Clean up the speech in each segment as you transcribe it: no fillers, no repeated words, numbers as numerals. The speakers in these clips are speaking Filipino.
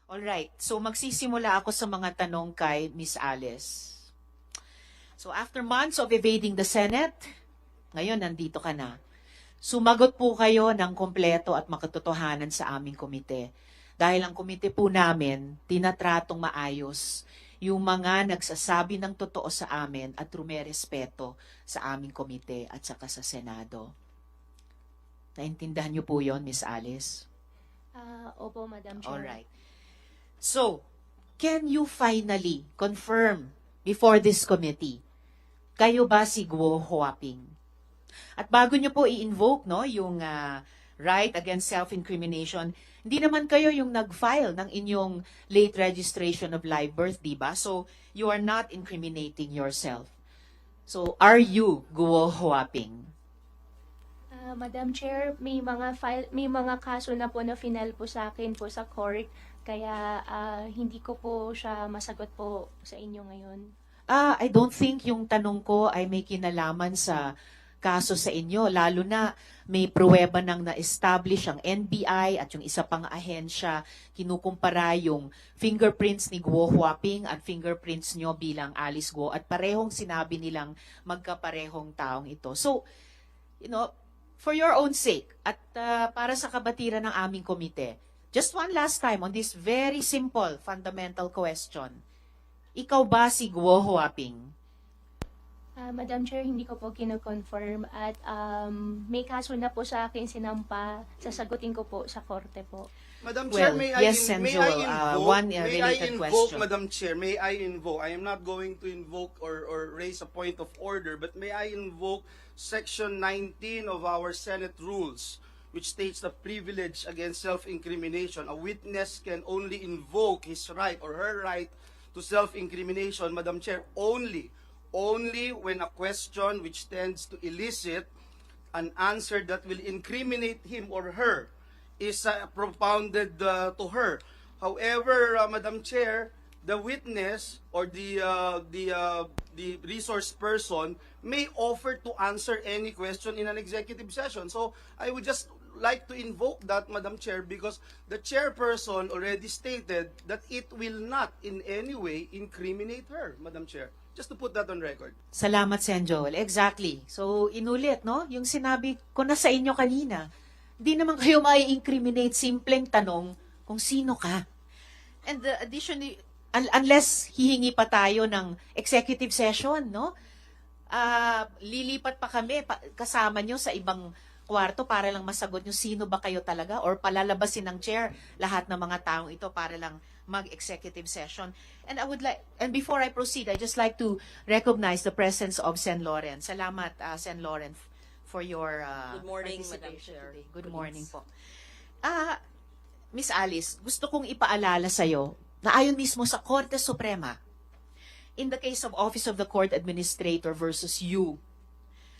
Alright, so magsisimula ako sa mga tanong kay Miss Alice. So after months of evading the Senate, ngayon nandito ka na. Sumagot po kayo ng kompleto at makatotohanan sa aming komite. Dahil ang komite po namin, tinatratong maayos yung mga nagsasabi ng totoo sa amin at rumerespeto sa aming komite at saka sa Senado. Naintindihan niyo po yon, Miss Alice? Opo, Madam Chair. Alright. So, can you finally confirm before this committee, kayo ba si Guo Huaping? At bago nyo po i-invoke yung right against self-incrimination, hindi naman kayo yung nag-file ng inyong late registration of live birth, di ba? So, you are not incriminating yourself. So, are you Guo Huaping? Madam Chair, may mga kaso na po na final po sa akin po sa court, kaya hindi ko po siya masagot po sa inyo ngayon. I don't think yung tanong ko ay may kinalaman sa kaso sa inyo, lalo na may pruweba nang na-establish ang NBI at yung isa pang ahensya, kinukumpara yung fingerprints ni Guo Huaping at fingerprints nyo bilang Alice Guo at parehong sinabi nilang magkaparehong taong ito. So, for your own sake at para sa kabatiran ng aming komite, just one last time on this very simple, fundamental question. Ikaw ba si Guo Huaping? Madam Chair, hindi ko po kino-confirm at may kaso na po sa akin sinampa, sasagutin ko po sa korte po. Madam Chair, Well, may yes, I Senjol, one related invoke, question. Madam Chair, may I invoke, I am not going to invoke or raise a point of order, but may I invoke Section 19 of our Senate rules, which states the privilege against self-incrimination. A witness can only invoke his right or her right to self-incrimination, Madam Chair, only when a question which tends to elicit an answer that will incriminate him or her is propounded to her. However, Madam Chair, the witness or the resource person may offer to answer any question in an executive session. So I would just like to invoke that, Madam Chair, because the chairperson already stated that it will not in any way incriminate her, Madam Chair. Just to put that on record. Salamat, Sen Joel. Exactly. So, inulit, yung sinabi ko na sa inyo kanina, di naman kayo mai-incriminate, simpleng tanong kung sino ka. And additionally, unless hihingi pa tayo ng executive session, lilipat pa kami kasama nyo sa ibang kwarto para lang masagot nyo sino ba kayo talaga or palalabasin ng chair lahat ng mga taong ito para lang mag-executive session. And and before I proceed, I just like to recognize the presence of Sen Loren. Salamat, Sen Loren, for your Good morning, Madam participation Chair. today. Good morning po. Miss Alice, gusto kong ipaalala sa'yo na ayon mismo sa Korte Suprema, in the case of Office of the Court Administrator versus you,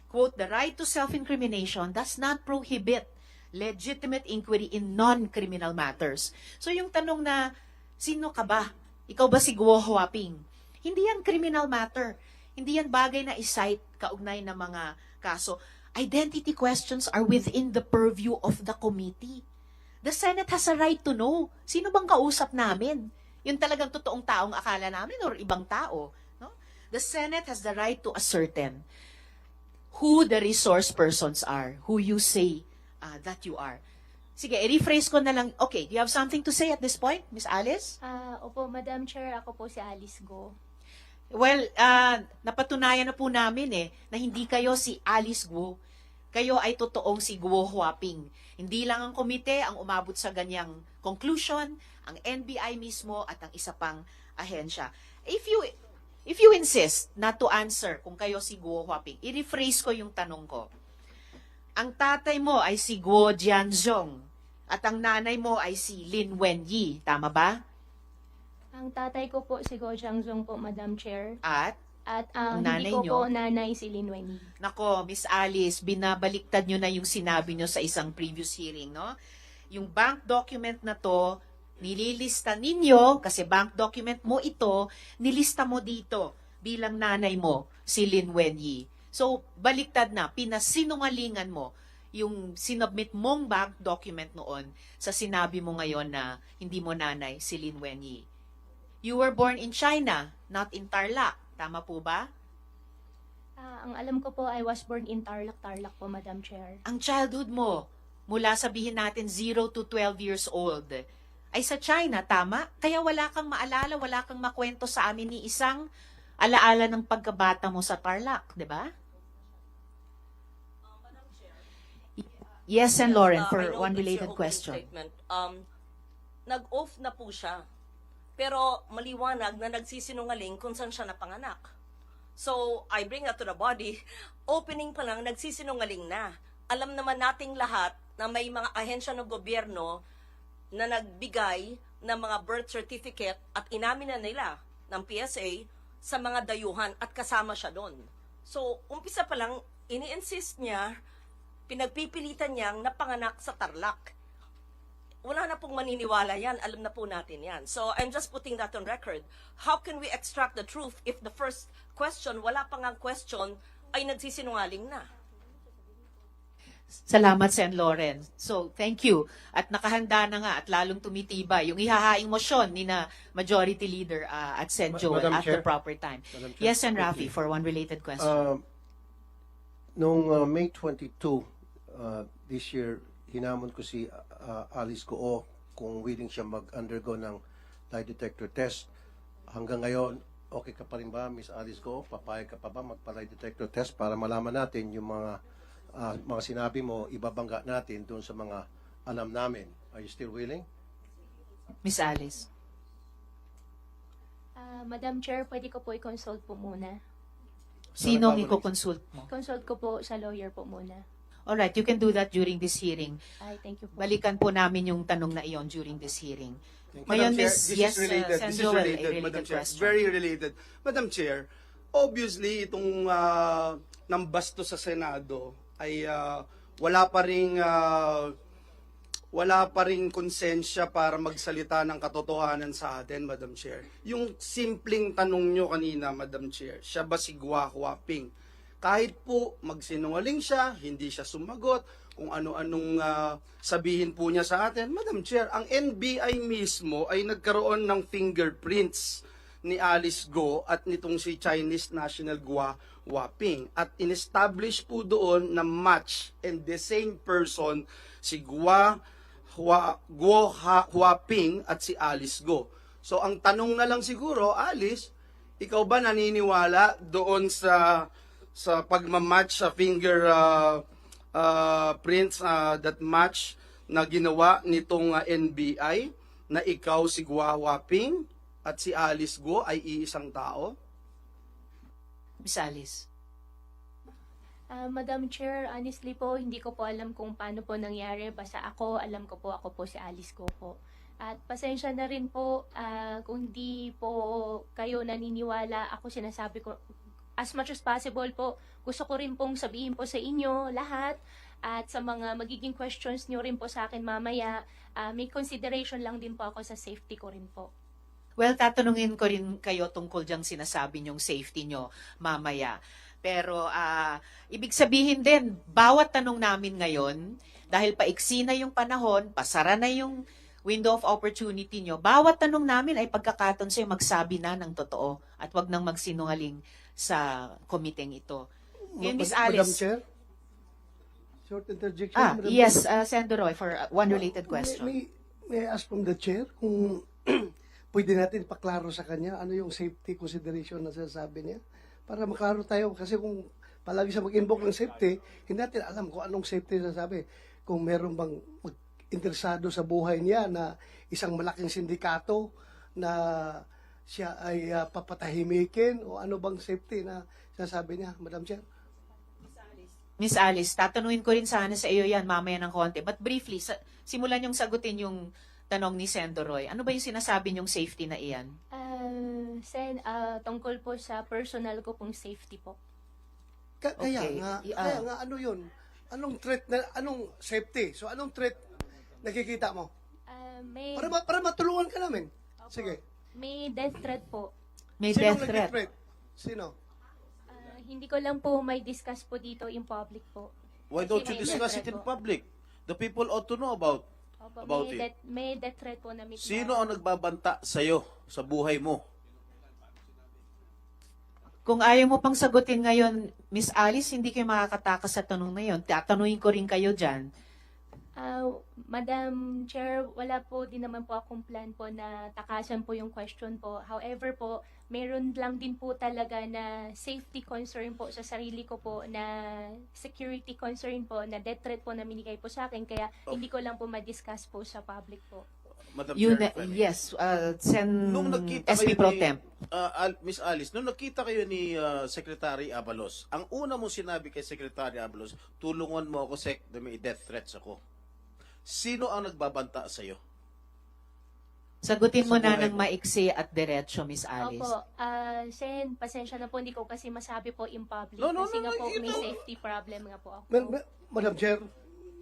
quote, the right to self-incrimination does not prohibit legitimate inquiry in non-criminal matters. So yung tanong na, sino ka ba? Ikaw ba si Guo Huaping? Hindi yan criminal matter. Hindi yan bagay na isight kaugnay ng mga kaso. Identity questions are within the purview of the committee. The Senate has a right to know. Sino bang kausap namin? Yun talagang totoong taong akala namin or ibang tao. No? The Senate has the right to ascertain who the resource persons are, who you say that you are. Sige, i-rephrase ko na lang. Okay, do you have something to say at this point, Miss Alice? Opo, Madam Chair, ako po si Alice Guo. Well, napatunayan na po namin na hindi kayo si Alice Guo. Kayo ay totoong si Guo Huaping. Hindi lang ang komite ang umabot sa ganyang conclusion, ang NBI mismo at ang isa pang ahensya. If you insist not to answer kung kayo si Guo Huaping, i-rephrase ko yung tanong ko. Ang tatay mo ay si Guo Jianzhong at ang nanay mo ay si Lin Wenyi. Tama ba? Ang tatay ko po si Guo Jianzhong po, Madam Chair. At ang Hindi nanay ko nyo? po nanay si Lin Wenyi. Nako, Miss Alice, binabaliktad nyo na yung sinabi nyo sa isang previous hearing, no? Yung bank document na to, nililista ninyo, kasi bank document mo ito, nilista mo dito bilang nanay mo, si Lin Wenyi. So, baliktad na, pinasinungalingan mo yung sinubmit mong bank document noon sa sinabi mo ngayon na hindi mo nanay si Lin Wenyi. You were born in China, not in Tarlac. Tama po ba? Ang alam ko po, I was born in Tarlac, Tarlac po, Madam Chair. Ang childhood mo, mula sabihin natin 0 to 12 years old, ay sa China, tama? Kaya wala kang maalala, wala kang makwento sa amin ni isang alaala ng pagkabata mo sa Tarlac, di ba? Yes, and Lauren, for I know one it's your related opening question. statement. Nag-off na po siya. Pero maliwanag na nagsisinungaling kung saan siya napanganak. So, I bring that to the body. Opening pa lang, nagsisinungaling na. Alam naman nating lahat na may mga ahensya ng gobyerno na nagbigay ng mga birth certificate at inamin na nila ng PSA sa mga dayuhan at kasama siya doon. So, umpisa pa lang, ini-insist niya, pinagpipilitan niyang napanganak sa Tarlac. Wala na pong maniniwala yan. Alam na po natin yan. So, I'm just putting that on record. How can we extract the truth if the first question, wala pang ang question, ay nagsisinungaling na? Salamat, Sen. Lauren. So, thank you. At nakahanda na nga at lalong tumitibay yung ihahaing motion ni na Majority Leader at Sen. Joel Madam at the Chair. proper time. Madam Chair. Yes, Sen. Rafi, for one related question. Noong May 22 this year, hinamon ko si Alice Goo kung willing siya mag-undergo ng lie detector test. Hanggang ngayon, okay ka pa rin ba, Miss Alice Goo? Papayag ka pa ba magpa-lie detector test para malaman natin yung mga sinabi mo, ibabangga natin doon sa mga alam namin. Are you still willing? Miss Alice. Madam Chair, pwede ko po i-consult po muna. Sinong Sorry, i-consult mo? Consult ko po sa lawyer po muna. Alright, you can do that during this hearing. Ay, thank you po. Balikan po namin yung tanong na iyon during this hearing. Madam Ngayon, Chair, Miss, this yes, is related. Sen. This is Joel, related, a Madam related Chair. question. Very related. Madam Chair, obviously, itong nambasto sa Senado ay wala pa ring konsensya para magsalita ng katotohanan sa atin, Madam Chair. Yung simpleng tanong nyo kanina, Madam Chair, siya ba si Gua Huaping? Kahit po magsinungaling siya, hindi siya sumagot, kung ano-anong sabihin po niya sa atin, Madam Chair, ang NBI mismo ay nagkaroon ng fingerprints ni Alice Goo at nitong si Chinese National Gua Huaping. At in-establish po doon na match and the same person, si Guo Huaping at si Alice Goo. So ang tanong na lang siguro, Alice, ikaw ba naniniwala doon sa pagmamatch sa finger prints that match na ginawa nitong NBI na ikaw si Gua Huaping at si Alice Goo ay iisang tao? Miss Alice. Madam Chair, honestly po, hindi ko po alam kung paano po nangyari. Basta alam ko po, ako po si Alice Goo po. At pasensya na rin po kung hindi po kayo naniniwala. Ako sinasabi ko, as much as possible po, gusto ko rin pong sabihin po sa inyo lahat at sa mga magiging questions nyo rin po sa akin mamaya, may consideration lang din po ako sa safety ko rin po. Well, tatanungin ko rin kayo tungkol diyang sinasabi niyong safety niyo mamaya. Pero ibig sabihin din, bawat tanong namin ngayon, dahil paiksi na yung panahon, pasara na yung window of opportunity nyo, bawat tanong namin ay pagkakataon sa'yo magsabi na ng totoo at wag nang magsinungaling sa komiteng ito. Ngayon, Miss Madam Alice. Chair? Short interjection. Madam Yes, Chair. Senator Roy, for one related question. May I ask from the chair kung pwede natin ipaklaro sa kanya ano yung safety consideration na sinasabi niya para maklaro tayo kasi kung palagi siya mag-invoke ng safety, hindi natin alam kung anong safety sinasabi. Kung meron bang interesado sa buhay niya na isang malaking sindikato na siya ay papatahimikin o ano bang safety na sinasabi niya, Madam Chair? Miss Alice, tatanungin ko rin sana sa iyo yan mamaya ng konti. But briefly, simulan yung sagutin yung tanong ni Senator Roy. Ano ba yung sinasabi niyong safety na iyan? Tungkol po sa personal ko pong safety po. Kaya Okay. nga ano yun? Anong threat na anong safety? So anong threat nakikita mo? May Para matulungan ka namin. Sige. may death threat po. May Sino death threat. Sino? Hindi ko lang po may discuss po dito in public po. Why Kasi don't you may discuss death it in threat po. public? The people ought to know about Opo, it. may death threat po na Sino ang nagbabanta sa'yo sa buhay mo? Kung ayaw mo pang sagutin ngayon, Miss Alice, hindi kayo makakatakas sa tanong na yun. Tatanungin ko rin kayo dyan. Madam Chair, wala po din naman po akong plan po na takasan po yung question po. However po, meron lang din po talaga na safety concern po sa sarili ko po, na security concern po, na death threat po na minigay po sa akin. Kaya hindi ko lang po ma-discuss po sa public po. Madam You Chair, if I may. yes, Nung nagkita SP kayo Pro ni, Temp. Miss Alice, nung nagkita kayo ni Secretary Abalos, ang una mong sinabi kay Secretary Abalos, tulungan mo ako, Sec, na may death threats ako. Sino ang nagbabanta sa'yo? Sagutin mo Sa na buhay ng mo. maiksi at diretso, Miss Alice. Opo, Sen, pasensya na po, hindi ko kasi masabi po in public. No, kasi nga po, you may know. safety problem nga po ako. Madam Chair,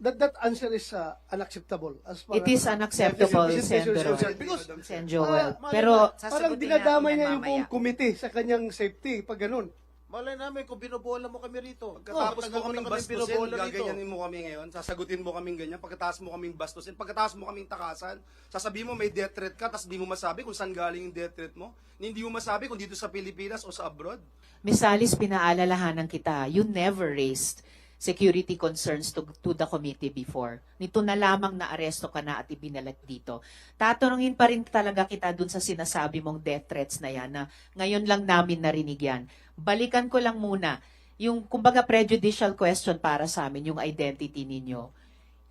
that answer is unacceptable. As far It is as- unacceptable, Yes, Sen. yes, yes, Pero, yes, yes, because Sen Joel. Ah, Pero, parang sasagutin dinadamay natin niya yan yung buong mamaya. committee sa kanyang safety, pag ganun. Malay namin kung binobola mo kami rito. Pagkatapos Matagal mo na kaming kami bastusin, binobola rito. gaganyanin mo kami ngayon, sasagutin mo kaming ganyan, pagkatapos mo kaming bastusin, pagkatapos mo kaming takasan, sasabihin mo may death threat ka, tapos di mo masabi kung saan galing yung death threat mo, hindi mo masabi kung dito sa Pilipinas o sa abroad. Miss Alice, pinaalalahanan kita, you never raised security concerns to the committee before. Nito na lamang na aresto ka na at ibinalat dito. Tatanungin pa rin talaga kita dun sa sinasabi mong death threats na yan, na ngayon lang namin narinig yan. Balikan ko lang muna, yung kumbaga prejudicial question para sa amin, yung identity ninyo.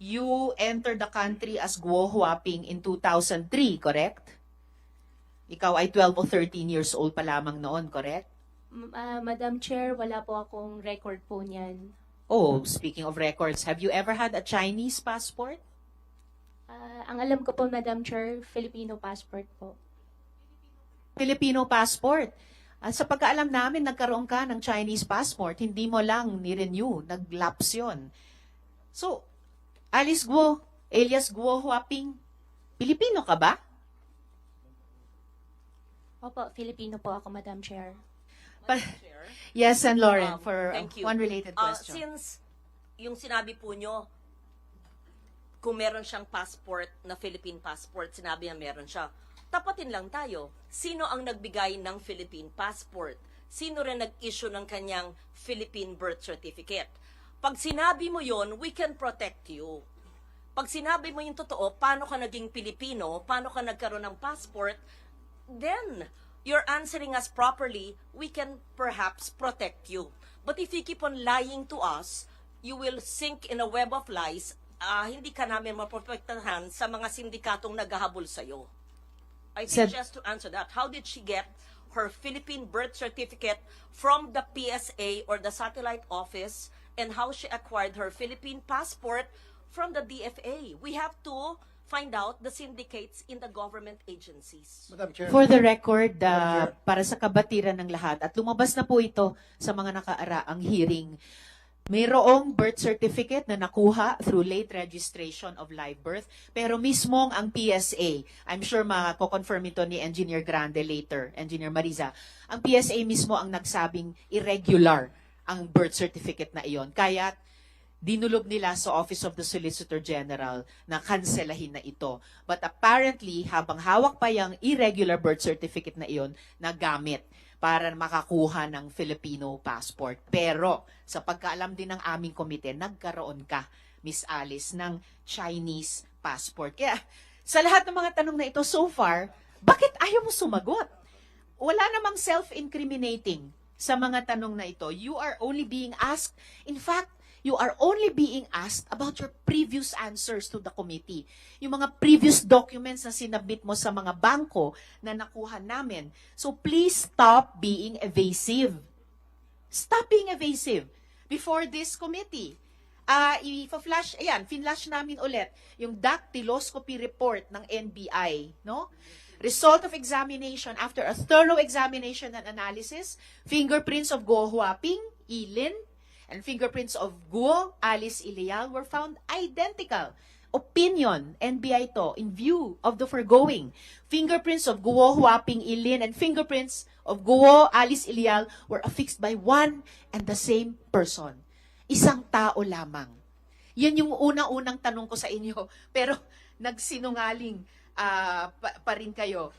You entered the country as Guo Huaping in 2003, correct? Ikaw ay 12 o 13 years old pa lamang noon, correct? Madam Chair, wala po akong record po niyan. Oh, speaking of records, have you ever had a Chinese passport? Ang alam ko po, Madam Chair, Filipino passport po. Filipino passport. At sa pagkaalam namin, nagkaroon ka ng Chinese passport, hindi mo lang ni-renew, nag-lapse yun. So, Alice Guo, alias Guo Huaping, Pilipino ka ba? Opo, Filipino po ako, Madam Chair. Yes, and Lauren, for Thank you. one related question. Since yung sinabi po nyo, kung meron siyang passport na Philippine passport, sinabi niya meron siya. Tapatin lang tayo. Sino ang nagbigay ng Philippine passport? Sino rin nag-issue ng kanyang Philippine birth certificate? Pag sinabi mo yon, we can protect you. Pag sinabi mo yung totoo, paano ka naging Pilipino, paano ka nagkaroon ng passport, then you're answering us properly, we can perhaps protect you. But if you keep on lying to us, you will sink in a web of lies. Hindi ka namin maprotektahan sa mga sindikatong naghahabol sa'yo. I think Said- just to answer that, how did she get her Philippine birth certificate from the PSA or the satellite office, and how she acquired her Philippine passport from the DFA? We have to find out the syndicates in the government agencies. Madam Chair. For the record, para sa kabatiran ng lahat, at lumabas na po ito sa mga nakaaraang hearing, mayroong birth certificate na nakuha through late registration of live birth, pero mismong ang PSA, I'm sure mako-confirm ito ni Engineer Grande later, Engineer Mariza, ang PSA mismo ang nagsabing irregular ang birth certificate na iyon. Kaya dinulog nila sa Office of the Solicitor General na kanselahin na ito. But apparently, habang hawak pa yung irregular birth certificate na iyon, nagamit para makakuha ng Filipino passport. Pero, sa pagkaalam din ng aming komite, nagkaroon ka, Miss Alice, ng Chinese passport. Kaya, sa lahat ng mga tanong na ito so far, bakit ayaw mo sumagot? Wala namang self-incriminating sa mga tanong na ito. You are only being asked, in fact, you are only being asked about your previous answers to the committee. Yung mga previous documents na sinabit mo sa mga bangko na nakuha namin. So please stop being evasive. Stop being evasive before this committee. Ipa-flash, ayan, finlash namin ulit yung dactyloscopy report ng NBI, no? Result of examination, after a thorough examination and analysis, fingerprints of Guo Huaping, Ilin, and fingerprints of Guo, Alice Ilial were found identical. Opinion, NBI to, in view of the foregoing, fingerprints of Guo Huaping Ilin and fingerprints of Guo, Alice Ilial were affixed by one and the same person. isang tao lamang. Yan yung unang-unang tanong ko sa inyo. Pero nagsinungaling pa rin kayo.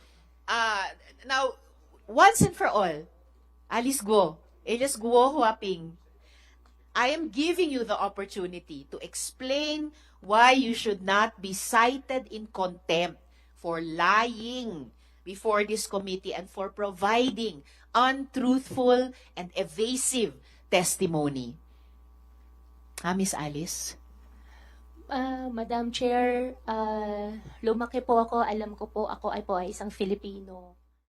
Now, once and for all, Alice Guo, Elias Guo Huaping, I am giving you the opportunity to explain why you should not be cited in contempt for lying before this committee and for providing untruthful and evasive testimony. Miss Alice? Madam Chair, lumaki po ako, alam ko po ako ay isang Filipino.